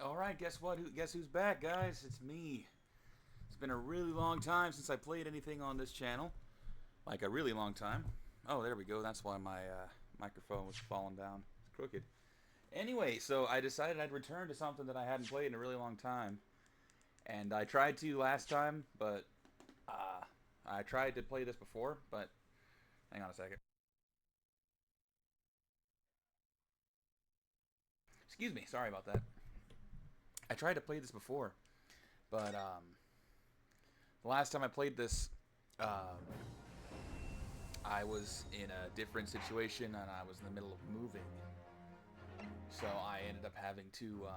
Alright, guess what? Guess who's back, guys? It's me. It's been a really long time since I played anything on this channel. Like, a really long time. Oh, there we go. That's why my microphone was falling down. It's crooked. Anyway, so I decided I'd return to something that I hadn't played in a really long time. And I tried to last time, but I tried to play this before, but hang on a second. Excuse me, sorry about that. I tried to play this before, but the last time I played this, I was in a different situation and I was in the middle of moving. So I ended up having to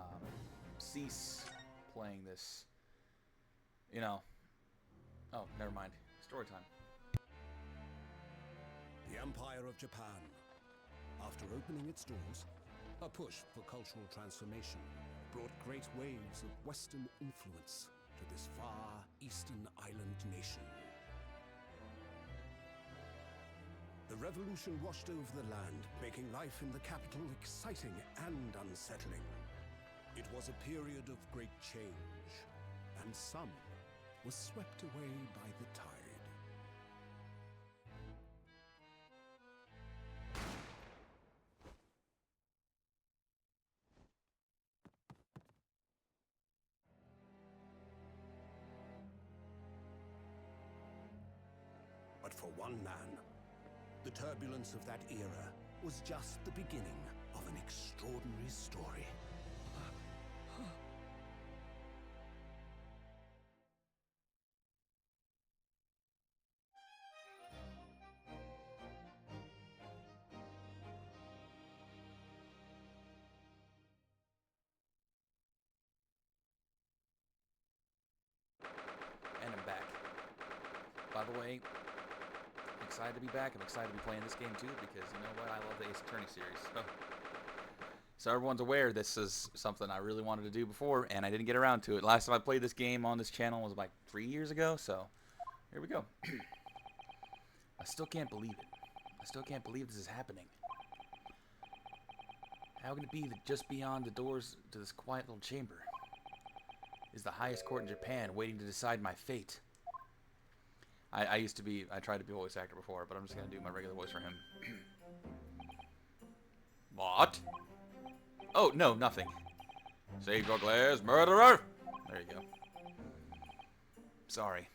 cease playing this. You know. Oh, never mind. Story time. The Empire of Japan. After opening its doors, a push for cultural transformation brought great waves of Western influence to this far eastern island nation. The revolution washed over the land, making life in the capital exciting and unsettling. It was a period of great change, and some was swept away by the tide. But for one man, the turbulence of that era was just the beginning of an extraordinary story. And I'm back. By the way, I'm excited to be back. I'm excited to be playing this game too because you know what? I love the Ace Attorney series. So everyone's aware this is something I really wanted to do before and I didn't get around to it. Last time I played this game on this channel was like 3 years ago, so here we go. I still can't believe it. I still can't believe this is happening. How can it be that just beyond the doors to this quiet little chamber is the highest court in Japan waiting to decide my fate? I tried to be a voice actor before, but I'm just going to do my regular voice for him. What? Oh, no, nothing. Save your glass, murderer! There you go. Sorry.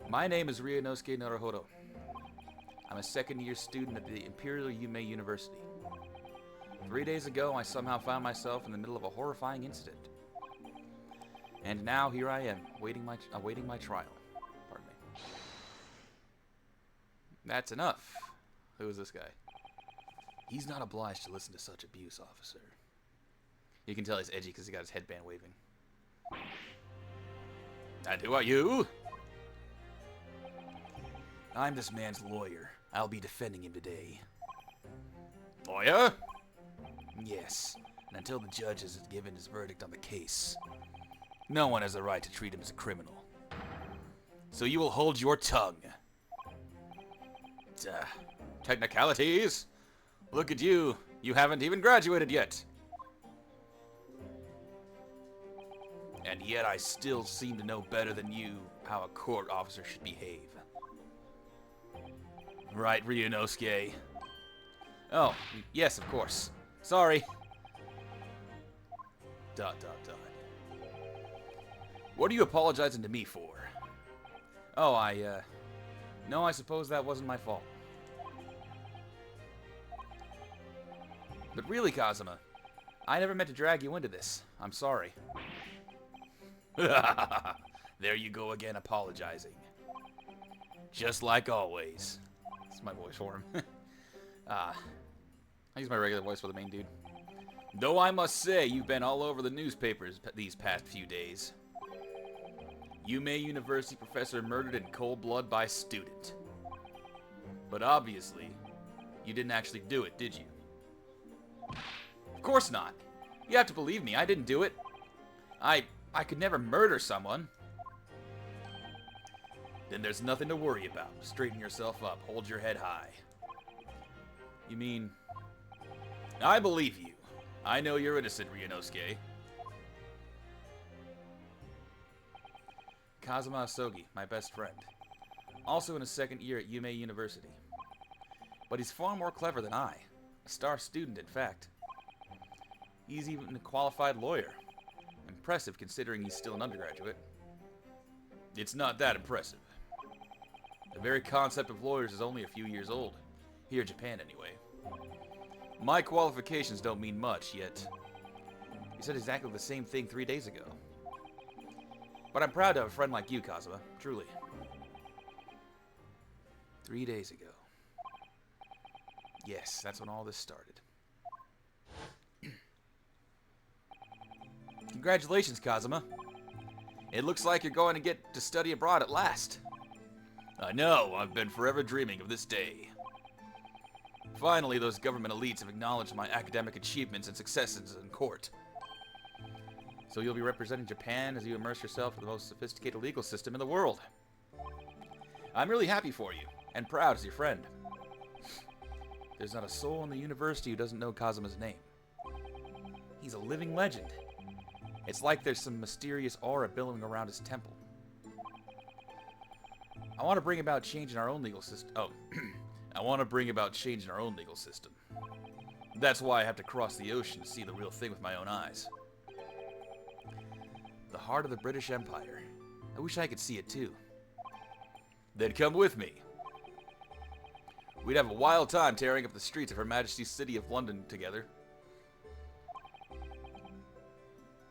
My name is Ryunosuke Naruhodo. I'm a second-year student at the Imperial Yume University. 3 days ago, I somehow found myself in the middle of a horrifying incident. And now here I am, awaiting my trial. Pardon me. That's enough. Who is this guy? He's not obliged to listen to such abuse, officer. You can tell he's edgy because he got his headband waving. And who are you? I'm this man's lawyer. I'll be defending him today. Lawyer? Yes. And until the judge has given his verdict on the case, no one has the right to treat him as a criminal. So you will hold your tongue. Technicalities? Look at you. You haven't even graduated yet. And yet I still seem to know better than you how a court officer should behave. Right, Ryunosuke? Oh, yes, of course. Sorry. ... What are you apologizing to me for? Oh, no, I suppose that wasn't my fault. But really, Kazuma, I never meant to drag you into this. I'm sorry. There you go again, apologizing. Just like always. That's my voice for him. I use my regular voice for the main dude. Though I must say, you've been all over the newspapers these past few days. Yume University professor murdered in cold blood by student. But obviously, you didn't actually do it, did you? Of course not. You have to believe me, I didn't do it. I could never murder someone. Then there's nothing to worry about. Straighten yourself up, hold your head high. You mean I believe you. I know you're innocent, Ryunosuke. Kazuma Asogi, my best friend. Also in his second year at Yume University. But he's far more clever than I. A star student, in fact. He's even a qualified lawyer. Impressive considering he's still an undergraduate. It's not that impressive. The very concept of lawyers is only a few years old. Here in Japan, anyway. My qualifications don't mean much, yet you said exactly the same thing 3 days ago. But I'm proud to have a friend like you, Kazuma. Truly. 3 days ago. Yes, that's when all this started. Congratulations, Kazuma. It looks like you're going to get to study abroad at last. I know, I've been forever dreaming of this day. Finally, those government elites have acknowledged my academic achievements and successes in court. So you'll be representing Japan as you immerse yourself in the most sophisticated legal system in the world. I'm really happy for you, and proud as your friend. There's not a soul in the university who doesn't know Kazuma's name. He's a living legend. It's like there's some mysterious aura billowing around his temple. I want to bring about change in our own legal system. Oh, I want to bring about change in our own legal system. That's why I have to cross the ocean to see the real thing with my own eyes. The heart of the British Empire. I wish I could see it too. Then come with me. We'd have a wild time tearing up the streets of Her Majesty's City of London together.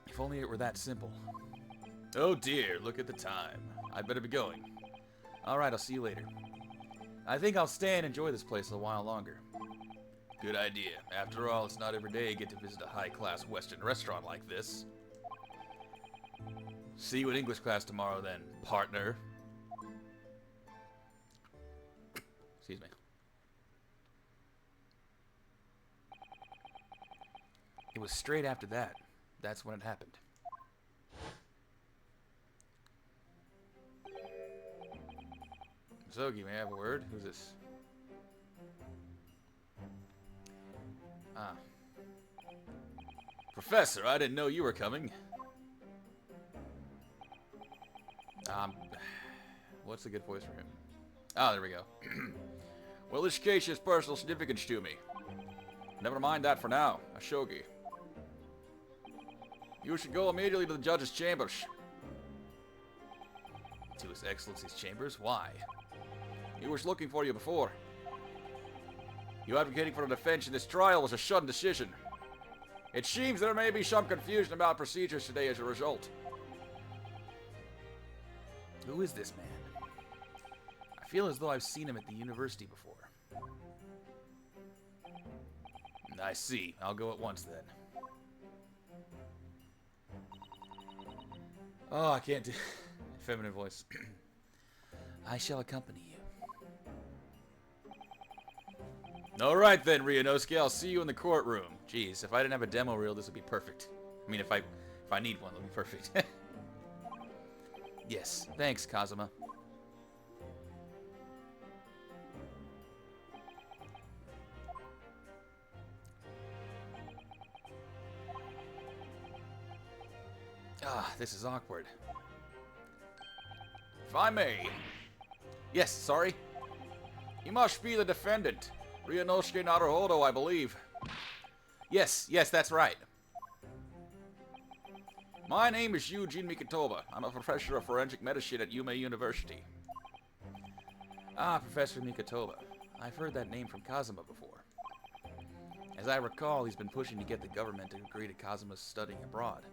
If only it were that simple. Oh dear, look at the time. I'd better be going. Alright, I'll see you later. I think I'll stay and enjoy this place a while longer. Good idea. After all, it's not every day you get to visit a high-class Western restaurant like this. See you in English class tomorrow then, partner. Excuse me. It was straight after that. That's when it happened. Zogi, may I have a word? Who's this? Ah. Professor, I didn't know you were coming. What's a good voice for him? Ah, there we go. Well, this case has personal significance to me. Never mind that for now, Ashogi. You should go immediately to the judge's chambers. To His Excellency's chambers? Why? He was looking for you before. You advocating for the defense in this trial was a sudden decision. It seems there may be some confusion about procedures today as a result. Who is this man? I feel as though I've seen him at the university before. I see. I'll go at once then. Oh, I can't do... Feminine voice. I shall accompany you. Alright then, Ryunosuke. I'll see you in the courtroom. Jeez, if I didn't have a demo reel, this would be perfect. I mean, if I need one, it'll be perfect. Yes, thanks, Kazuma. Ah, this is awkward. If I may. Yes, sorry. You must be the defendant. Ryunosuke Naruhodo, I believe. Yes, that's right. My name is Eugene Mikotoba. I'm a professor of forensic medicine at Yume University. Ah, Professor Mikotoba. I've heard that name from Kazuma before. As I recall, he's been pushing to get the government to agree to Kazuma's studying abroad.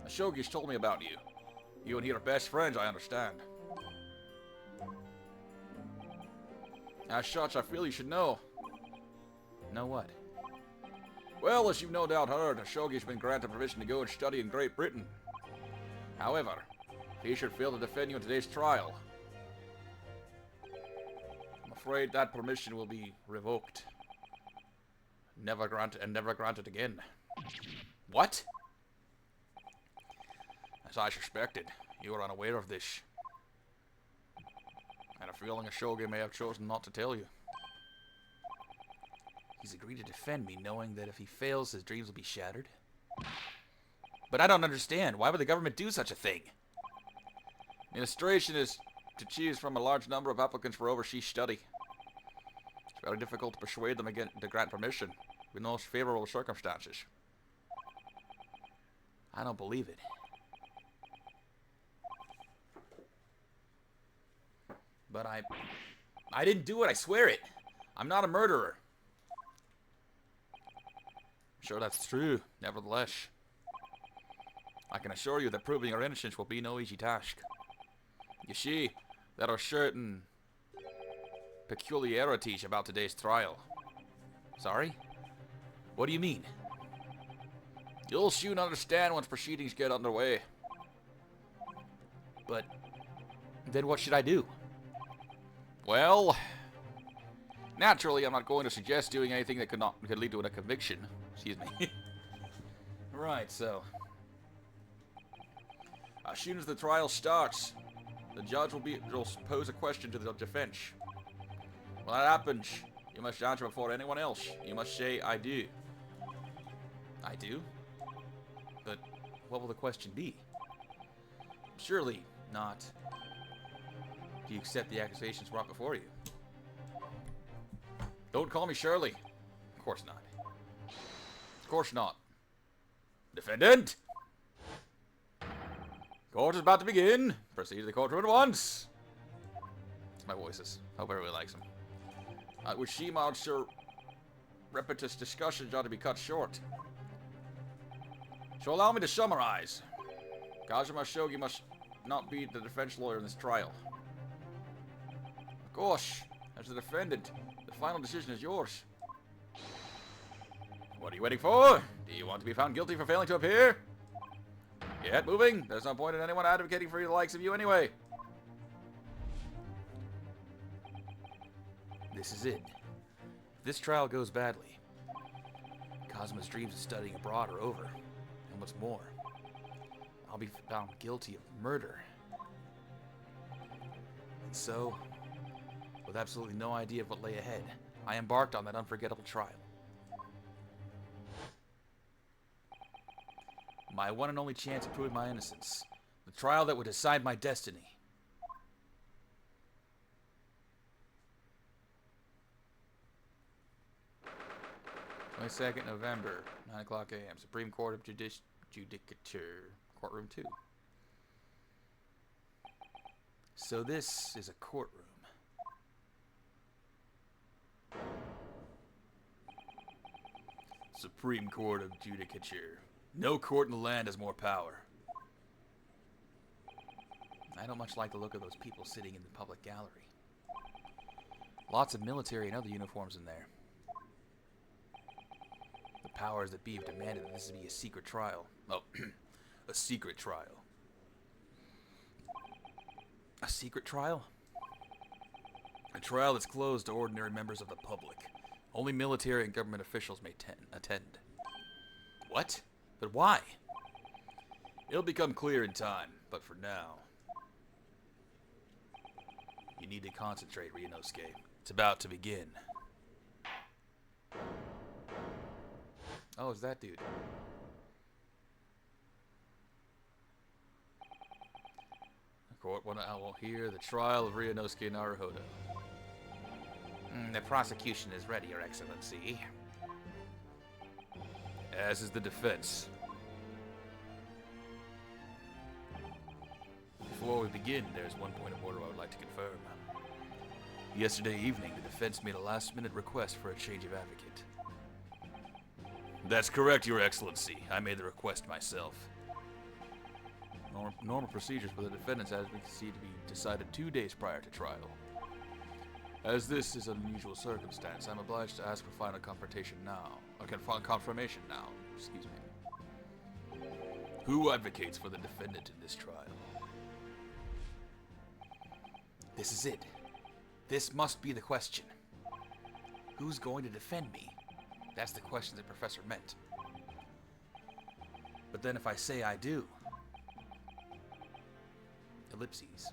Ashogi's told me about you. You and he are best friends, I understand. As such, I feel you should know. Know what? Well, as you've no doubt heard, Ashogi's been granted permission to go and study in Great Britain. However, he should fail to defend you in today's trial. I'm afraid that permission will be revoked. Never granted again. What? As I suspected, you were unaware of this. And a feeling Ashogi may have chosen not to tell you. He's agreed to defend me, knowing that if he fails, his dreams will be shattered. But I don't understand. Why would the government do such a thing? Administration is to choose from a large number of applicants for overseas study. It's very difficult to persuade them again to grant permission with no favorable circumstances. I don't believe it. But I didn't do it, I swear it. I'm not a murderer. I'm sure that's true, nevertheless. I can assure you that proving your innocence will be no easy task. You see, there are certain peculiarities about today's trial. Sorry? What do you mean? You'll soon understand once proceedings get underway. But then what should I do? Well, naturally, I'm not going to suggest doing anything that could lead to a conviction. Excuse me. Right, so as soon as the trial starts, the judge will pose a question to the defense. When that happens, you must answer before anyone else. You must say, "I do." I do? But what will the question be? Surely not, do you accept the accusations brought before you? Don't call me Shirley. Of course not. Of course not. Defendant! Court is about to begin. Proceed to the courtroom at once. It's my voices. Hope everybody likes them. At which Shima, sir, repetitious discussions ought to be cut short. So allow me to summarize. Kazuma Shogi must not be the defense lawyer in this trial. Of course, as the defendant, the final decision is yours. What are you waiting for? Do you want to be found guilty for failing to appear? Get moving. There's no point in anyone advocating for the likes of you anyway. This is it. If this trial goes badly, Kazuma's dreams of studying abroad are over. And what's more, I'll be found guilty of murder. And so, with absolutely no idea of what lay ahead, I embarked on that unforgettable trial. My one and only chance of proving my innocence. The trial that would decide my destiny. 22nd November, 9 o'clock a.m. Supreme Court of Judicature, Courtroom 2. So this is a courtroom. Supreme Court of Judicature. No court in the land has more power. I don't much like the look of those people sitting in the public gallery. Lots of military and other uniforms in there. The powers that be have demanded that this be a secret trial. Oh, a secret trial. A secret trial? A trial that's closed to ordinary members of the public. Only military and government officials may attend. What? But why? It'll become clear in time, but for now, you need to concentrate, Ryunosuke. It's about to begin. Oh, it's that dude. The court will hear the trial of Ryunosuke Naruhodo. The prosecution is ready, Your Excellency. As is the defense. Before we begin, there's one point of order I would like to confirm. Yesterday evening, the defense made a last-minute request for a change of advocate. That's correct, Your Excellency. I made the request myself. Normal procedures for the defendants as we see to be decided 2 days prior to trial. As this is an unusual circumstance, I'm obliged to ask for final confirmation now. Confirmation now, excuse me. Who advocates for the defendant in this trial? This is it. This must be the question. Who's going to defend me? That's the question the professor meant. But then if I say I do... Ellipses.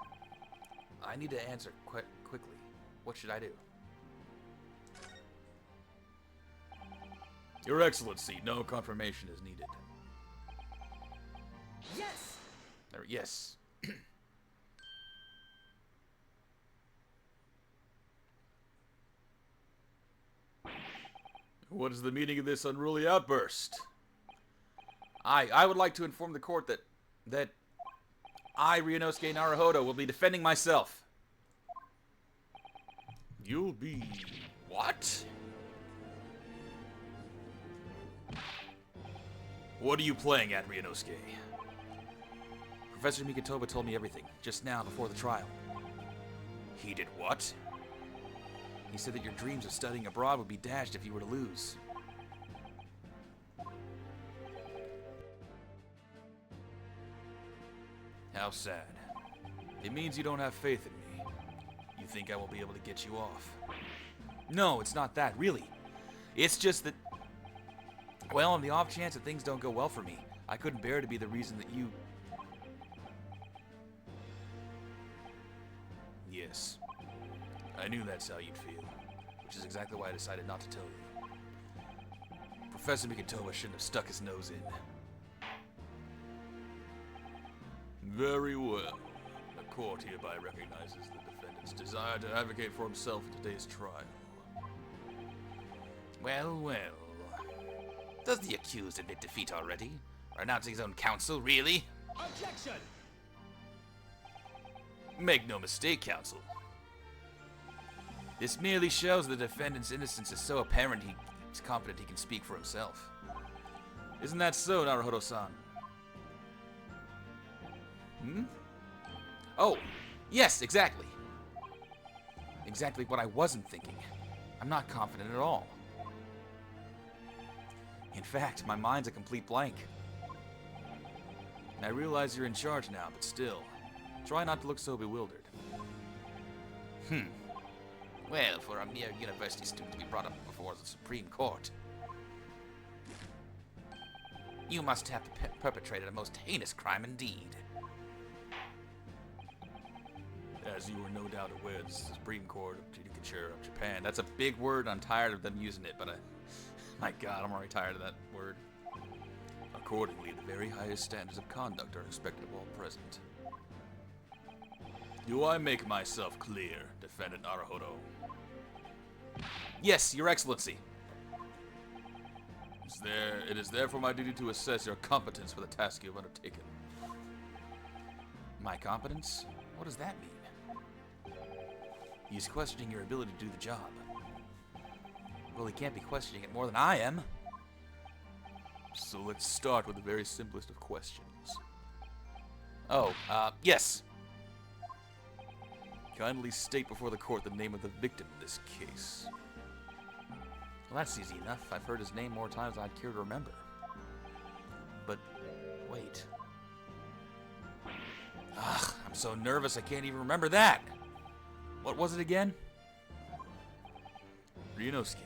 I need to answer quickly. What should I do? Your Excellency, no confirmation is needed. Yes! Yes. What is the meaning of this unruly outburst? I would like to inform the court that I, Ryunosuke Naruhodo, will be defending myself. You'll be... what? What are you playing at, Ryunosuke? Professor Mikotoba told me everything, just now before the trial. He did what? He said that your dreams of studying abroad would be dashed if you were to lose. How sad. It means you don't have faith in me. You think I will be able to get you off. No, it's not that, really. It's just that... well, on the off chance that things don't go well for me, I couldn't bear to be the reason that you... Yes. I knew that's how you'd feel, which is exactly why I decided not to tell you. Professor Mikotoba shouldn't have stuck his nose in. Very well. The court hereby recognizes the defendant's desire to advocate for himself in today's trial. Well, well. Does the accused admit defeat already? Or announcing his own counsel, really? Objection! Make no mistake, counsel. This merely shows the defendant's innocence is so apparent he's confident he can speak for himself. Isn't that so, Naruhodo-san? Hmm? Oh, yes, exactly. Exactly what I wasn't thinking. I'm not confident at all. In fact, my mind's a complete blank. I realize you're in charge now, but still, try not to look so bewildered. Well, for a mere university student to be brought up before the Supreme Court, you must have perpetrated a most heinous crime indeed. As you are no doubt aware, this is the Supreme Court of Judicature of Japan. That's a big word, I'm tired of them using it, but my God, I'm already tired of that word. Accordingly, the very highest standards of conduct are expected of all present. Do I make myself clear, Defendant Naruhodo? Yes, Your Excellency. It is therefore my duty to assess your competence for the task you have undertaken. My competence? What does that mean? He's questioning your ability to do the job. Well, he can't be questioning it more than I am. So let's start with the very simplest of questions. Oh, yes. Kindly state before the court the name of the victim in this case. Well, that's easy enough. I've heard his name more times than I'd care to remember. But, wait. Ugh, I'm so nervous I can't even remember that. What was it again? Ryunosuke.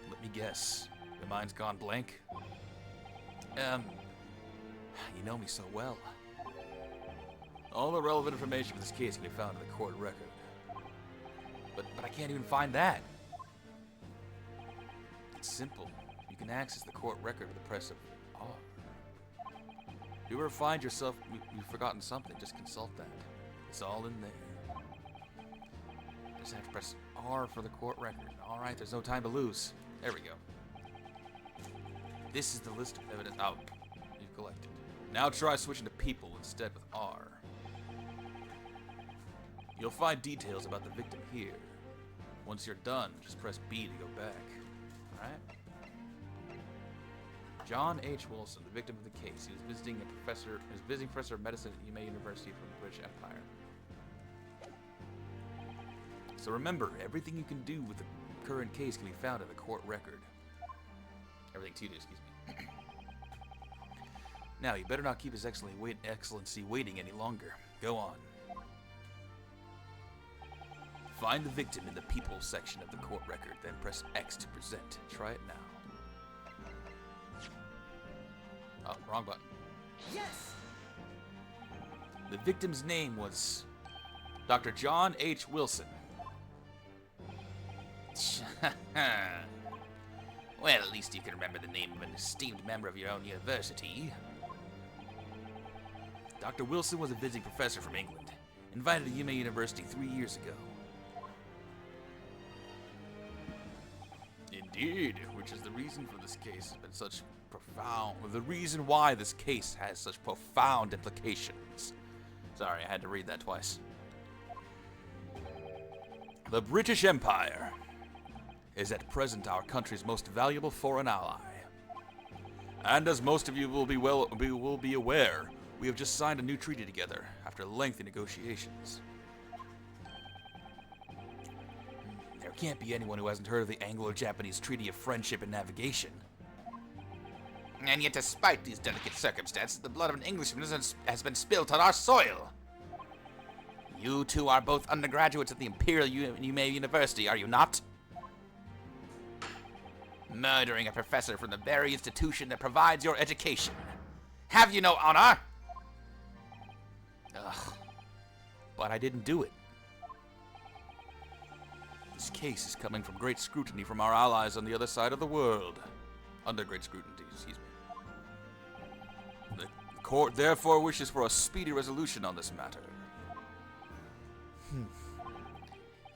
Let me guess. Your mind's gone blank? You know me so well. All the relevant information for this case can be found in the court record. But I can't even find that. It's simple. You can access the court record with the press of R. If you ever find yourself you've forgotten something, just consult that. It's all in there. Just have to press R for the court record. Alright, there's no time to lose. There we go. This is the list of evidence you've collected. Now try switching to people instead with R. You'll find details about the victim here. Once you're done, just press B to go back. Alright? John H. Wilson, the victim of the case. He was visiting professor of medicine at Yumei University from the British Empire. So remember, everything you can do with the current case can be found in the court record. Everything to do, excuse me. Now, you better not keep His Excellency waiting any longer. Go on. Find the victim in the people section of the court record, then press X to present. Try it now. Oh, wrong button. Yes! The victim's name was Dr. John H. Wilson. Well, at least you can remember the name of an esteemed member of your own university. Dr. Wilson was a visiting professor from England, invited to Yuma University 3 years ago. Indeed, which is the reason for this case has been such profound. The reason why this case has such profound implications. Sorry, I had to read that twice. The British Empire is at present our country's most valuable foreign ally. And as most of you will be aware, we have just signed a new treaty together after lengthy negotiations. There can't be anyone who hasn't heard of the Anglo-Japanese Treaty of Friendship and Navigation. And yet, despite these delicate circumstances, the blood of an Englishman has been spilt on our soil. You two are both undergraduates at the Imperial Yuma University, are you not? Murdering a professor from the very institution that provides your education. Have you no honor? Ugh. But I didn't do it. This case is coming from great scrutiny from our allies on the other side of the world. Under great scrutiny, excuse me. The court therefore wishes for a speedy resolution on this matter.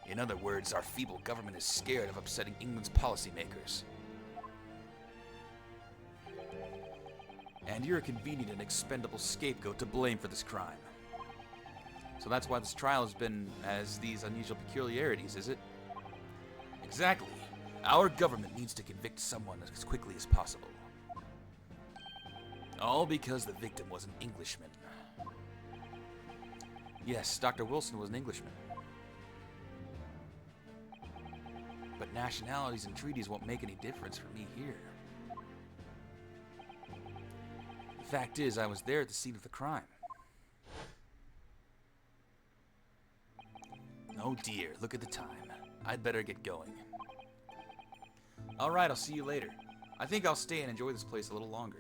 In other words, our feeble government is scared of upsetting England's policymakers. And you're a convenient and expendable scapegoat to blame for this crime. So that's why this trial has these unusual peculiarities, is it? Exactly. Our government needs to convict someone as quickly as possible. All because the victim was an Englishman. Yes, Dr. Wilson was an Englishman. But nationalities and treaties won't make any difference for me here. The fact is, I was there at the scene of the crime. Oh dear, look at the time. I'd better get going. Alright, I'll see you later. I think I'll stay and enjoy this place a little longer.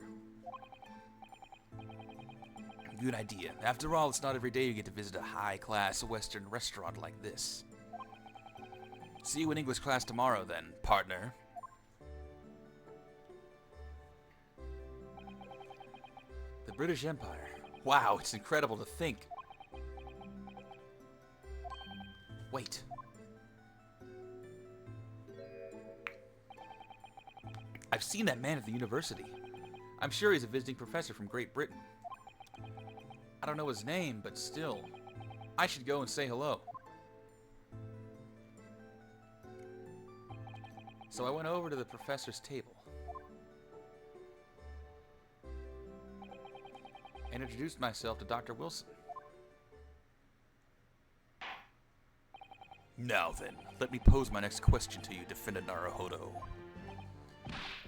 Good idea. After all, it's not every day you get to visit a high-class Western restaurant like this. See you in English class tomorrow then, partner. The British Empire. Wow, it's incredible to think. Wait. I've seen that man at the university. I'm sure he's a visiting professor from Great Britain. I don't know his name, but still. I should go and say hello. So I went over to the professor's table and introduced myself to Dr. Wilson. Now then, let me pose my next question to you, Defendant Naruhodo.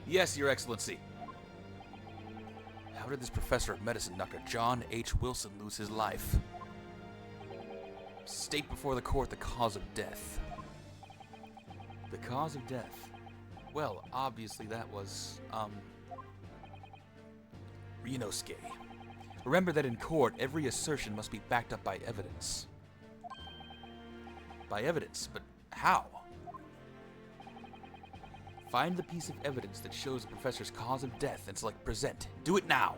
Yes, Your Excellency. How did this professor of medicine, Dr. John H. Wilson, lose his life? State before the court the cause of death. The cause of death? Well, obviously that was, Ryunosuke. Remember that in court, every assertion must be backed up by evidence. By evidence, but how? Find the piece of evidence that shows the professor's cause of death and select present. Do it now!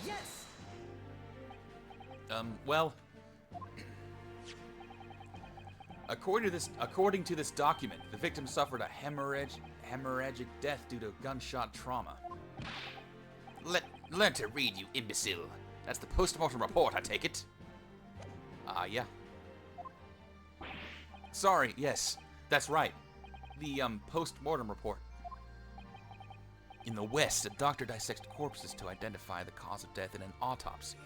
Yes! Well... According to this document, the victim suffered a hemorrhagic death due to gunshot trauma. Learn to read, you imbecile. That's the post-mortem report, I take it. Yeah. Sorry, yes, that's right. The, post-mortem report. In the West, a doctor dissects corpses to identify the cause of death in an autopsy.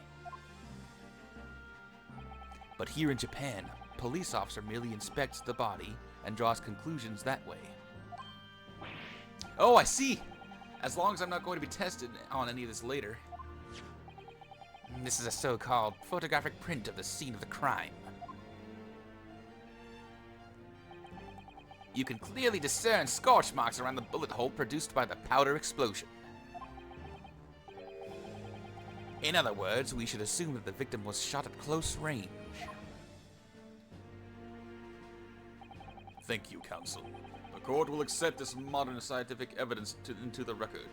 But here in Japan, a police officer merely inspects the body and draws conclusions that way. Oh, I see! As long as I'm not going to be tested on any of this later. This is a so-called photographic print of the scene of the crime. You can clearly discern scorch marks around the bullet hole produced by the powder explosion. In other words, we should assume that the victim was shot at close range. Thank you, counsel. The court will accept this modern scientific evidence into the record.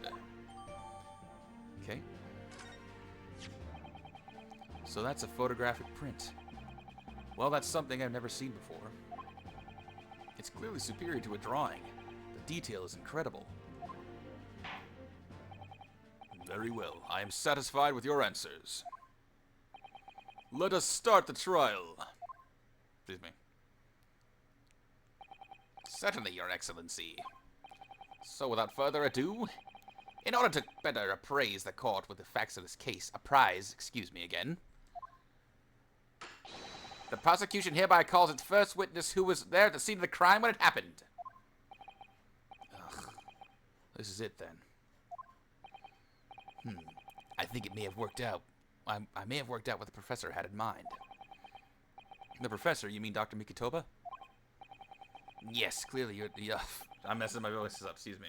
Okay. So that's a photographic print. Well, that's something I've never seen before. It's clearly superior to a drawing. The detail is incredible. Very well. I am satisfied with your answers. Let us start the trial. Excuse me. Certainly, Your Excellency. So, without further ado, in order to better appraise the court with the facts of this case, excuse me again. The prosecution hereby calls its first witness who was there at the scene of the crime when it happened. Ugh. This is it, then. I think it may have worked out. I may have worked out what the professor had in mind. The professor? You mean Dr. Mikitoba? Yes, clearly you're... I'm messing my voices up, excuse me.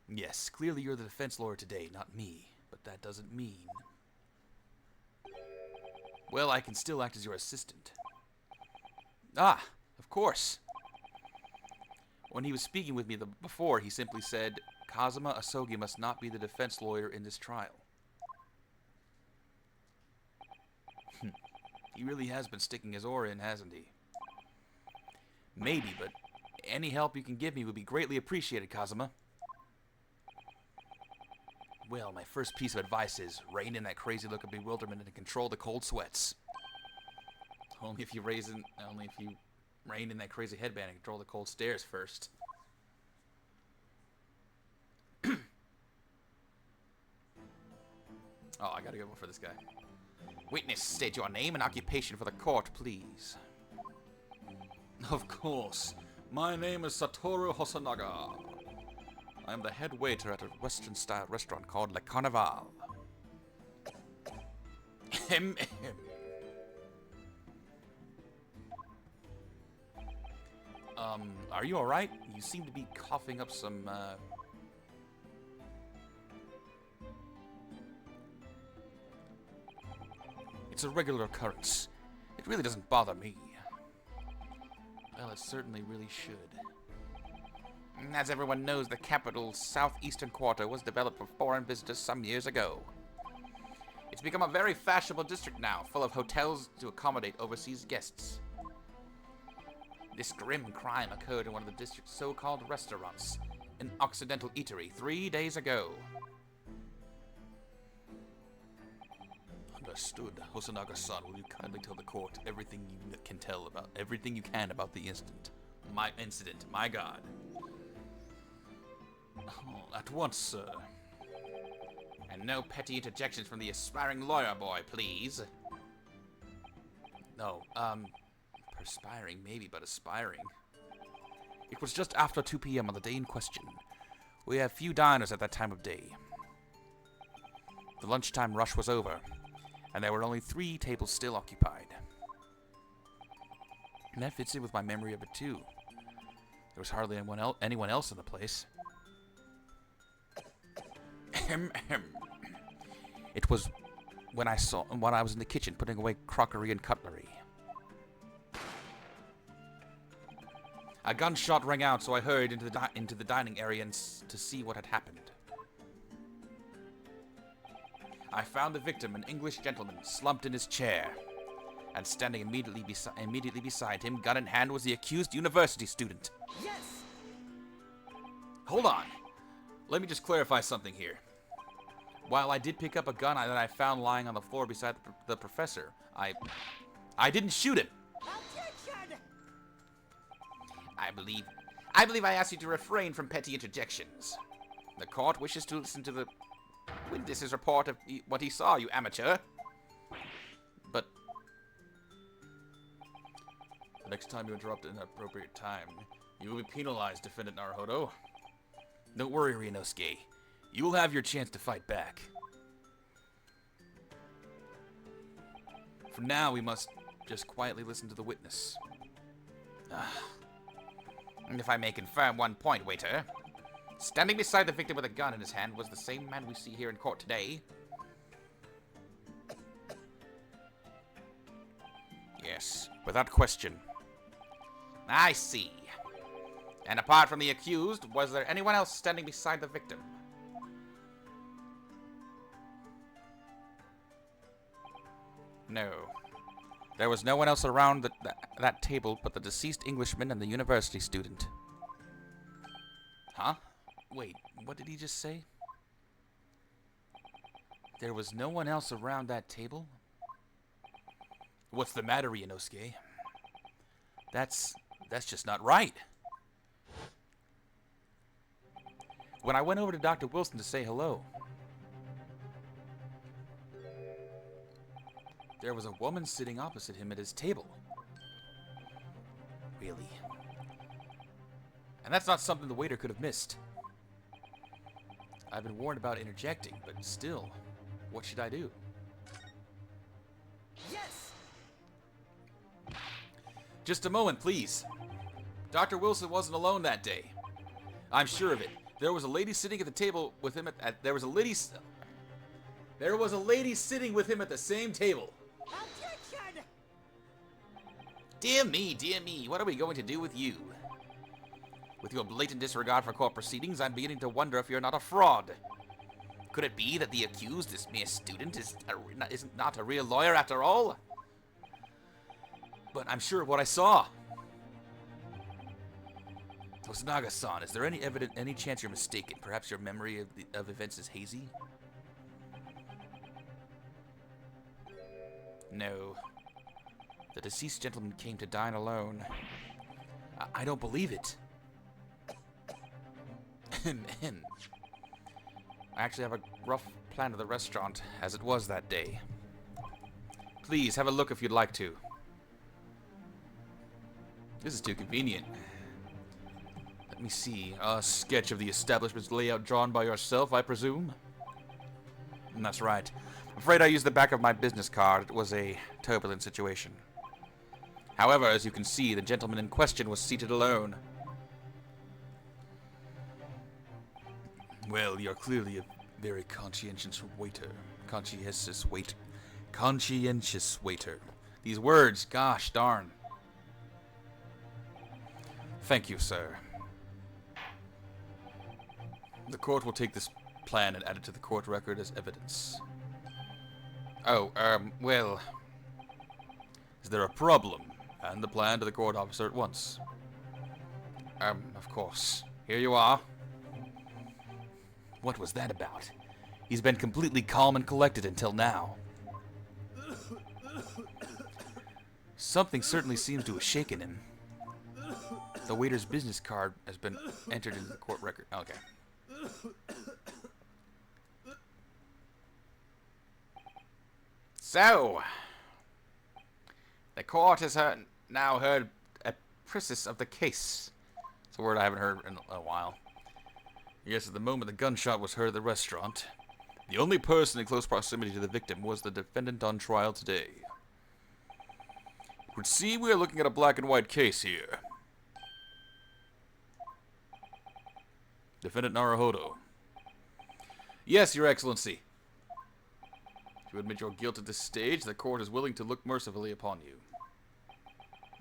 Yes, clearly you're the defense lawyer today, not me. But that doesn't mean... Well, I can still act as your assistant. Ah, of course. When he was speaking with me before, he simply said, Kazuma Asogi must not be the defense lawyer in this trial. He really has been sticking his oar in, hasn't he? Maybe, but any help you can give me would be greatly appreciated, Kazuma. Well, my first piece of advice is rein in that crazy look of bewilderment and control the cold sweats. Only if you rein in that crazy headband and control the cold stares first. Oh, I gotta go for this guy. Witness, state your name and occupation for the court, please. Of course. My name is Satoru Hosonaga. I am the head waiter at a Western-style restaurant called Le Carnival. Are you alright? You seem to be coughing up some, It's a regular occurrence. It really doesn't bother me. Well, it certainly really should. As everyone knows, the capital's southeastern quarter was developed for foreign visitors some years ago. It's become a very fashionable district now, full of hotels to accommodate overseas guests. This grim crime occurred in one of the district's so-called restaurants, an Occidental eatery, 3 days ago. Understood. Hosonaga-san, will you kindly tell the court everything you can about the incident? My god. Oh, at once, sir. And no petty interjections from the aspiring lawyer boy, please. No, perspiring maybe, but aspiring. It was just after 2 p.m. on the day in question. We have few diners at that time of day. The lunchtime rush was over, and there were only 3 tables still occupied. And that fits in with my memory of it too. There was hardly anyone else in the place. It was when I was in the kitchen putting away crockery and cutlery. A gunshot rang out, so I hurried into the dining area to see what had happened. I found the victim, an English gentleman, slumped in his chair, and standing immediately beside him, gun in hand, was the accused university student. Yes! Hold on. Let me just clarify something here. While I did pick up a gun that I found lying on the floor beside the professor, I didn't shoot him. Objection! I believe I asked you to refrain from petty interjections. The court wishes to listen to the witness's report of what he saw, you amateur. But the next time you interrupt at an appropriate time, you will be penalized, Defendant Naruhodo. Don't worry, Ryunosuke. You will have your chance to fight back. For now, we must just quietly listen to the witness. And if I may confirm one point, waiter. Standing beside the victim with a gun in his hand was the same man we see here in court today. Yes, without question. I see. And apart from the accused, was there anyone else standing beside the victim? No. There was no one else around that table but the deceased Englishman and the university student. Huh? Wait, what did he just say? There was no one else around that table? What's the matter, Inosuke? That's just not right. When I went over to Dr. Wilson to say hello, there was a woman sitting opposite him at his table. Really? And that's not something the waiter could have missed. I've been warned about interjecting, but still, what should I do? Yes! Just a moment, please. Dr. Wilson wasn't alone that day. I'm sure of it. There was a lady sitting at the table with him there was a lady sitting with him at the same table. Objection! Dear me, what are we going to do with you? With your blatant disregard for court proceedings, I'm beginning to wonder if you're not a fraud. Could it be that the accused, this mere student, is not a real lawyer after all? But I'm sure of what I saw. Osanaga-san, is there any chance you're mistaken? Perhaps your memory of events is hazy? No. The deceased gentleman came to dine alone. I don't believe it. I actually have a rough plan of the restaurant as it was that day. Please, have a look if you'd like to. This is too convenient. Let me see. A sketch of the establishment's layout drawn by yourself, I presume? That's right. I'm afraid I used the back of my business card. It was a turbulent situation. However, as you can see, the gentleman in question was seated alone. Well, you're clearly a very conscientious waiter. Conscientious waiter. These words, gosh darn. Thank you, sir. The court will take this plan and add it to the court record as evidence. Oh, well... Is there a problem? Hand the plan to the court officer at once. Of course. Here you are. What was that about? He's been completely calm and collected until now. Something certainly seems to have shaken him. The waiter's business card has been entered into the court record. Okay. So, the court has now heard a process of the case. It's a word I haven't heard in a while. Yes, at the moment the gunshot was heard at the restaurant, the only person in close proximity to the victim was the defendant on trial today. You would see we are looking at a black and white case here. Defendant Naruhodo. Yes, Your Excellency. To admit your guilt at this stage, the court is willing to look mercifully upon you.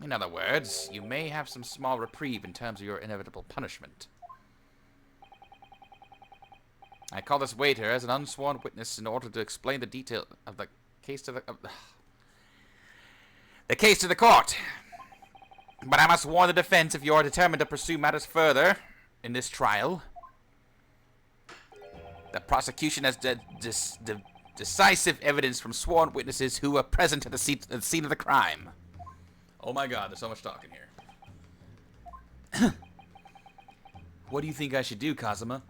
In other words, you may have some small reprieve in terms of your inevitable punishment. I call this waiter as an unsworn witness in order to explain the detail of the case to the case to the court. But I must warn the defense, if you are determined to pursue matters further in this trial, the prosecution has decisive evidence from sworn witnesses who were present at the scene of the crime. Oh my God, there's so much talking here. What do you think I should do, Kazuma?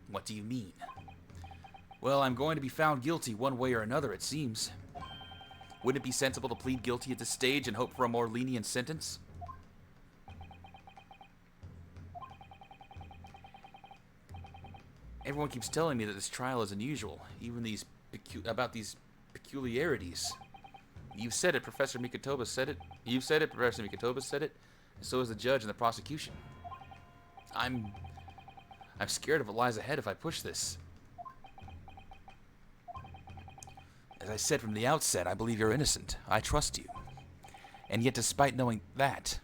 What do you mean? Well, I'm going to be found guilty one way or another, it seems. Wouldn't it be sensible to plead guilty at this stage and hope for a more lenient sentence? Everyone keeps telling me that this trial is unusual, even about these peculiarities. You've said it, Professor Mikotoba said it. You've said it, Professor Mikotoba said it. And so is the judge and the prosecution. I'm scared of what lies ahead if I push this. As I said from the outset, I believe you're innocent. I trust you. And yet, despite knowing that,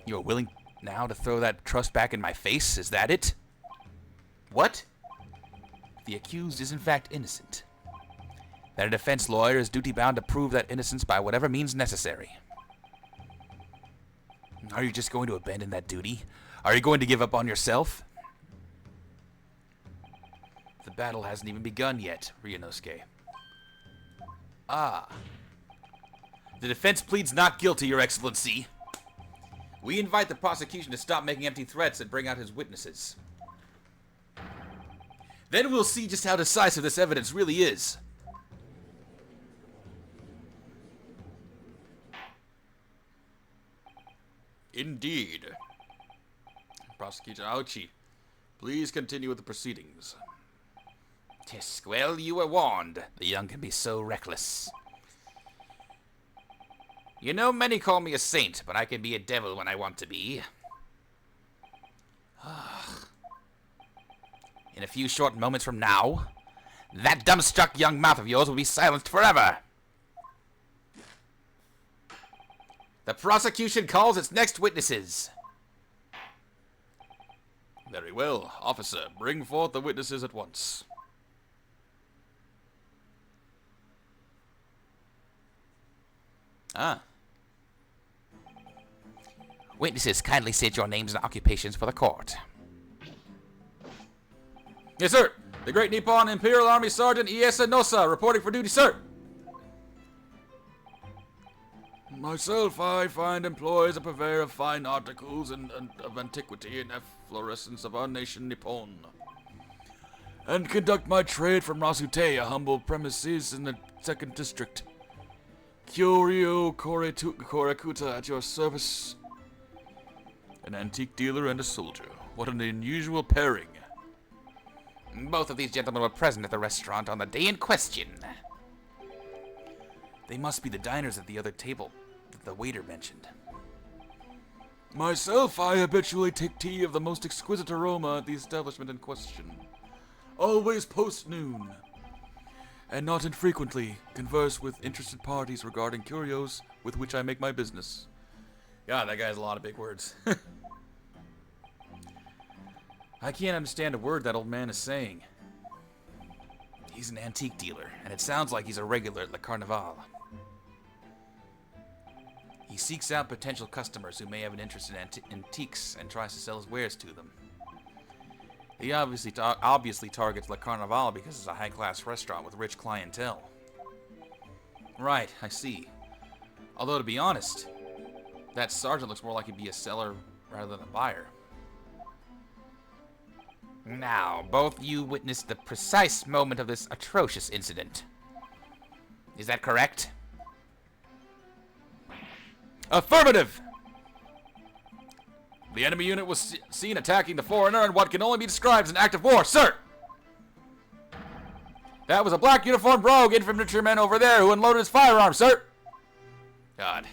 You are willing now to throw that trust back in my face? Is that it? What? The accused is in fact innocent. That a defense lawyer is duty-bound to prove that innocence by whatever means necessary. Are you just going to abandon that duty? Are you going to give up on yourself? The battle hasn't even begun yet, Ryunosuke. Ah. The defense pleads not guilty, Your Excellency. We invite the prosecution to stop making empty threats and bring out his witnesses. Then we'll see just how decisive this evidence really is. Indeed. Prosecutor Aochi, please continue with the proceedings. Tisk, well, you were warned. The young can be so reckless. You know, many call me a saint, but I can be a devil when I want to be. In a few short moments from now, that dumbstruck young mouth of yours will be silenced forever. The prosecution calls its next witnesses. Very well. Officer, bring forth the witnesses at once. Ah. Witnesses, kindly state your names and occupations for the court. Yes, sir. The Great Nippon Imperial Army Sergeant Iesa Nosa, reporting for duty, sir. Myself, I find employs a purveyor of fine articles and of antiquity and efflorescence of our nation Nippon, and conduct my trade from Rasute, a humble premises in the 2nd District. Kyoryo Korekuta at your service. An antique dealer and a soldier. What an unusual pairing. Both of these gentlemen were present at the restaurant on the day in question. They must be the diners at the other table that the waiter mentioned. Myself, I habitually take tea of the most exquisite aroma at the establishment in question. Always post-noon. And not infrequently converse with interested parties regarding curios with which I make my business. God, that guy has a lot of big words. I can't understand a word that old man is saying. He's an antique dealer, and it sounds like he's a regular at Le Carnival. He seeks out potential customers who may have an interest in antiques and tries to sell his wares to them. He obviously targets Le Carnival because it's a high-class restaurant with rich clientele. Right, I see. Although, to be honest, that sergeant looks more like he'd be a seller rather than a buyer. Now, both you witnessed the precise moment of this atrocious incident. Is that correct? Affirmative! The enemy unit was seen attacking the foreigner in what can only be described as an act of war, sir! That was a black uniformed rogue infantryman over there who unloaded his firearm, sir! God.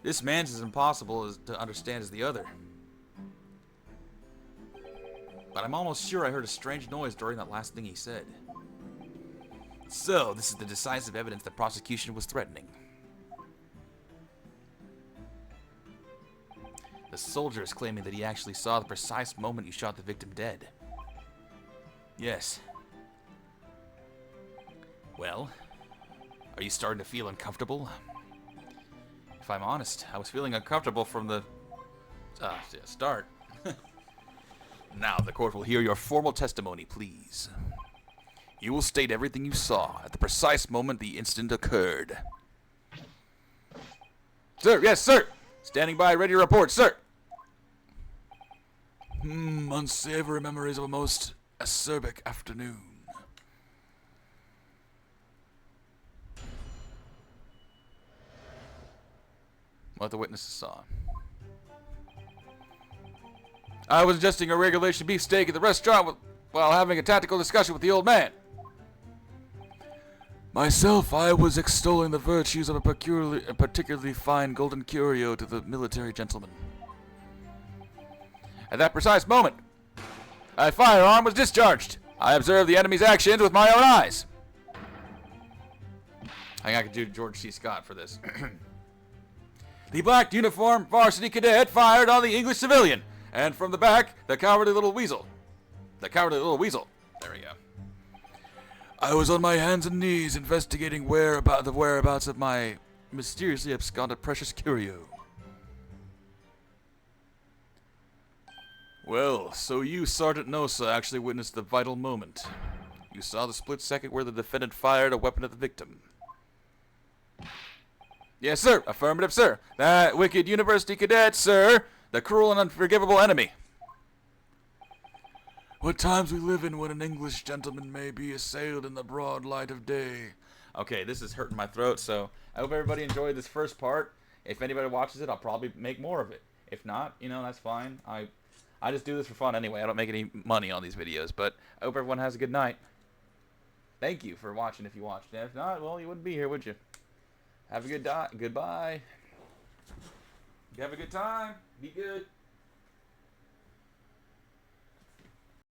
This man's as impossible to understand as the other. But I'm almost sure I heard a strange noise during that last thing he said. So, this is the decisive evidence the prosecution was threatening. The soldier is claiming that he actually saw the precise moment you shot the victim dead. Yes. Well, are you starting to feel uncomfortable? If I'm honest, I was feeling uncomfortable from the start. Now, the court will hear your formal testimony, please. You will state everything you saw at the precise moment the incident occurred. Sir, yes, sir! Standing by, ready to report, sir! Unsavory memories of a most acerbic afternoon. What the witnesses saw. I was adjusting a regulation beefsteak at the restaurant while having a tactical discussion with the old man. Myself, I was extolling the virtues of a particularly fine golden curio to the military gentleman. At that precise moment, a firearm was discharged. I observed the enemy's actions with my own eyes. I think I could do George C. Scott for this. The black uniformed varsity cadet fired on the English civilian. And from the back, the cowardly little weasel. The cowardly little weasel. There we go. I was on my hands and knees investigating the whereabouts of my mysteriously absconded precious curio. Well, so you, Sergeant Nosa, actually witnessed the vital moment. You saw the split second where the defendant fired a weapon at the victim. Yes, sir. Affirmative, sir. That wicked university cadet, sir. The cruel and unforgivable enemy. What times we live in when an English gentleman may be assailed in the broad light of day. Okay, this is hurting my throat, so I hope everybody enjoyed this first part. If anybody watches it, I'll probably make more of it. If not, you know, that's fine. I just do this for fun anyway. I don't make any money on these videos, but I hope everyone has a good night. Thank you for watching if you watched. And if not, well, you wouldn't be here, would you? Have a good goodbye. You have a good time. Be good.